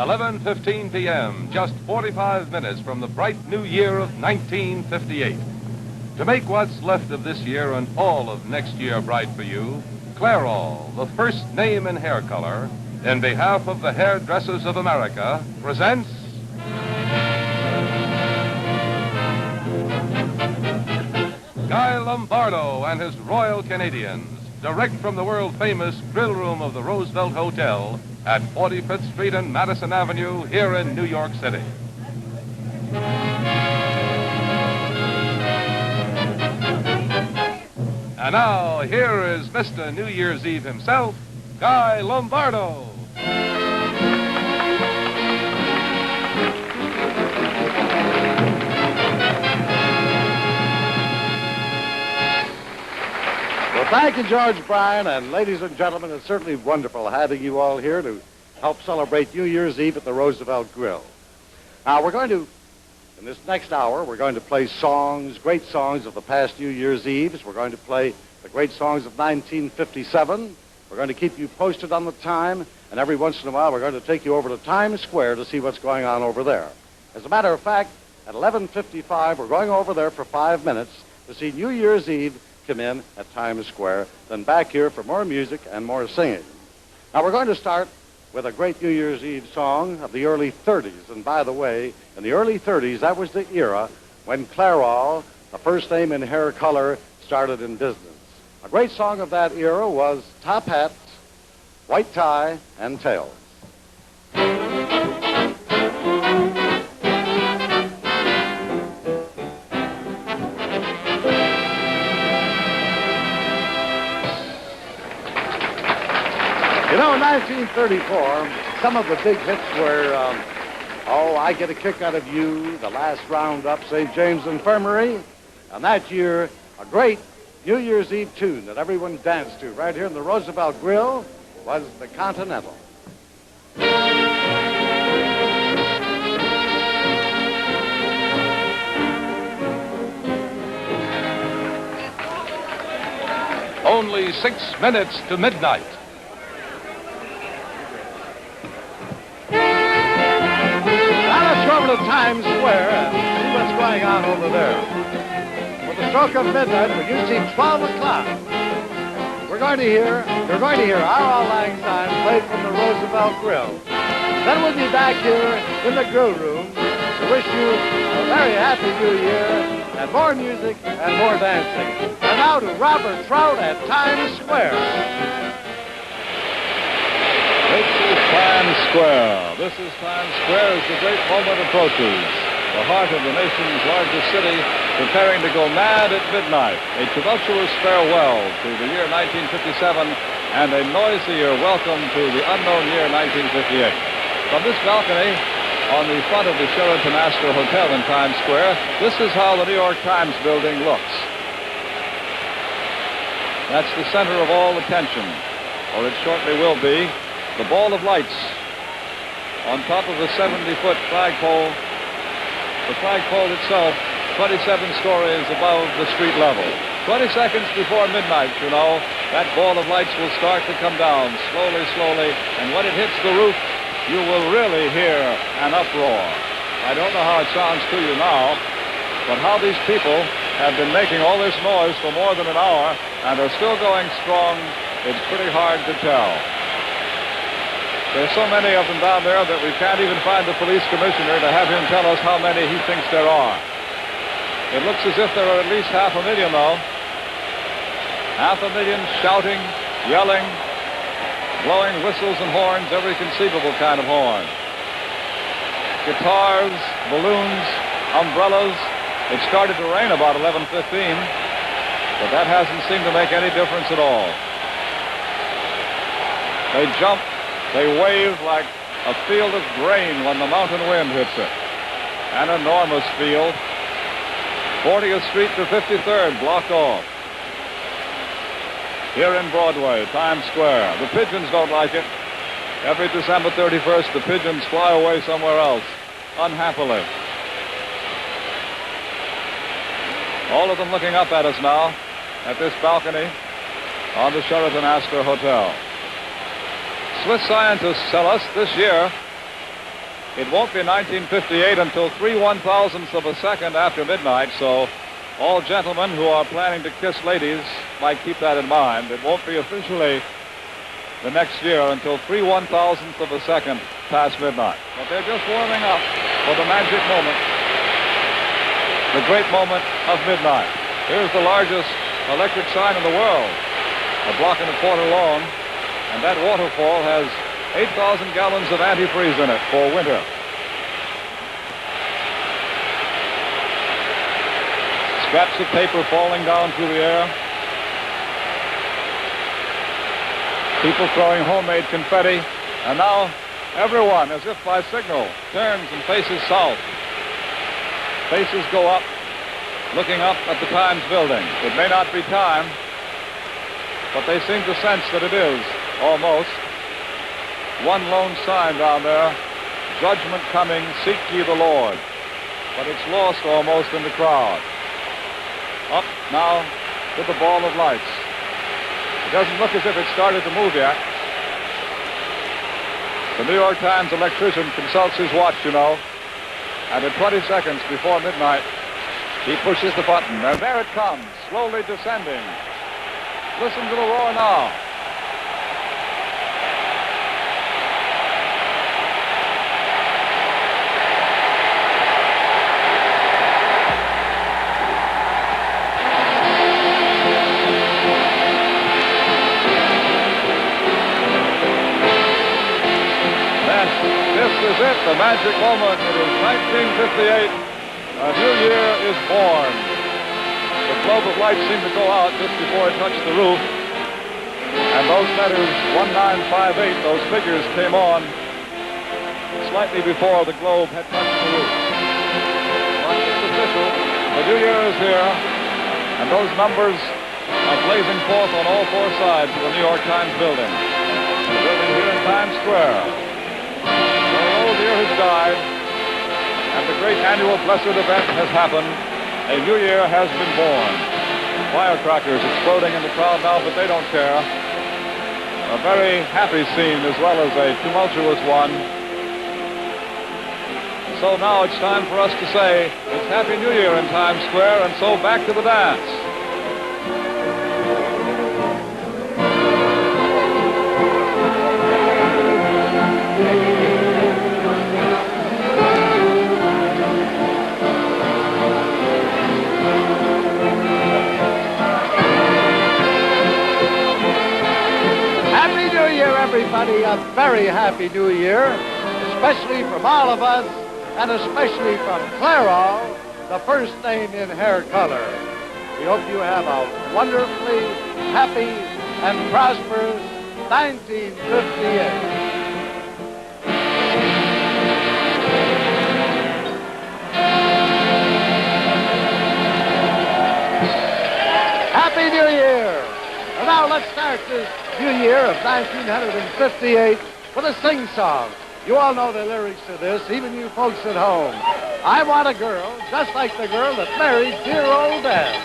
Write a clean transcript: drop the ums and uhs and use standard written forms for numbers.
11:15 p.m., just 45 minutes from the bright new year of 1958. To make what's left of this year and all of next year bright for you, Clairol, the first name in hair color, in behalf of the Hairdressers of America, presents Guy Lombardo and his Royal Canadians, direct from the world-famous grill room of the Roosevelt Hotel at 45th Street and Madison Avenue here in New York City. And now, here is Mr. New Year's Eve himself, Guy Lombardo. Well, thank you, George Bryan, and ladies and gentlemen, it's certainly wonderful having you all here to help celebrate New Year's Eve at the Roosevelt Grill. Now, in this next hour, we're going to play songs, great songs of the past New Year's Eves. We're going to play the great songs of 1957. We're going to keep you posted on the time, and every once in a while, we're going to take you over to Times Square to see what's going on over there. As a matter of fact, at 11:55, we're going over there for 5 minutes to see New Year's Eve come in at Times Square, then back here for more music and more singing. Now, we're going to start with a great New Year's Eve song of the early 30s. And by the way, in the early 30s, that was the era when Clairol, the first name in hair color, started in business. A great song of that era was Top Hats, White Tie, and Tails. You know, in 1934, some of the big hits were, I Get a Kick Out of You, The Last Roundup, St. James Infirmary. And that year, a great New Year's Eve tune that everyone danced to right here in the Roosevelt Grill was the Continental. Only 6 minutes to midnight. Over to Times Square and see what's going on over there. With the stroke of midnight, when you see 12 o'clock, you're going to hear Our Auld Lang Syne played from the Roosevelt Grill. Then we'll be back here in the grill room to wish you a very happy New Year and more music and more dancing. And now to Robert Trout at Times Square. This is Times Square. This is Times Square as the great moment approaches. The heart of the nation's largest city preparing to go mad at midnight. A tumultuous farewell to the year 1957 and a noisier welcome to the unknown year 1958. From this balcony on the front of the Sheraton Astor Hotel in Times Square, this is how the New York Times building looks. That's the center of all attention, or it shortly will be. The ball of lights on top of a 70-foot flagpole. The flagpole itself, 27 stories above the street level. 20 seconds before midnight, you know, that ball of lights will start to come down slowly, slowly, and when it hits the roof, you will really hear an uproar. I don't know how it sounds to you now, but how these people have been making all this noise for more than an hour and are still going strong, it's pretty hard to tell. There's so many of them down there that we can't even find the police commissioner to have him tell us how many he thinks there are. It looks as if there are at least 500,000, though. 500,000 shouting, yelling, blowing whistles and horns, every conceivable kind of horn. Guitars, balloons, umbrellas. It started to rain about 11:15, but that hasn't seemed to make any difference at all. They jump. They wave like a field of grain when the mountain wind hits it. An enormous field. 40th Street to 53rd blocked off. Here in Broadway, Times Square. The pigeons don't like it. Every December 31st, the pigeons fly away somewhere else, unhappily. All of them looking up at us now at this balcony on the Sheraton Astor Hotel. Swiss scientists tell us this year It won't be 1958 until 3/1000ths of a second after midnight, so all gentlemen who are planning to kiss ladies might keep that in mind. It won't be officially the next year until 3/1000ths of a second past midnight. But they're just warming up for the magic moment, the great moment of midnight. Here's the largest electric sign in the world, a block and a quarter long, and that waterfall has 8,000 gallons of antifreeze in it for winter. Scraps of paper falling down through the air. People throwing homemade confetti. And now everyone, as if by signal, turns and faces south. Faces go up, looking up at the Times building. It may not be time, but they seem to sense that it is, almost. One lone sign down there, judgment coming, seek ye the Lord. But it's lost almost in the crowd. Up now to the ball of lights. It doesn't look as if it started to move yet. The New York Times electrician consults his watch, you know. And at 20 seconds before midnight, he pushes the button. And there it comes, slowly descending. Listen to the roar now. This is it, the magic moment. It is 1958. A new year is born. The globe of light seemed to go out just before it touched the roof. And those letters, 1958, those figures came on slightly before the globe had touched the roof. But it's official. The new year is here. And those numbers are blazing forth on all four sides of the New York Times building. The building here in Times Square. The year has died, and the great annual blessed event has happened. A new year has been born. Firecrackers exploding in the crowd now, but they don't care. A very happy scene as well as a tumultuous one. So now it's time for us to say it's Happy New Year in Times Square, and so back to the dance. Everybody, a very happy new year, especially from all of us, and especially from Clairol, the first name in hair color. We hope you have a wonderfully happy and prosperous 1958. Happy New Year! And now let's start this new year of 1958 with a sing-song. You all know the lyrics to this, even you folks at home. I want a girl just like the girl that married dear old Dad.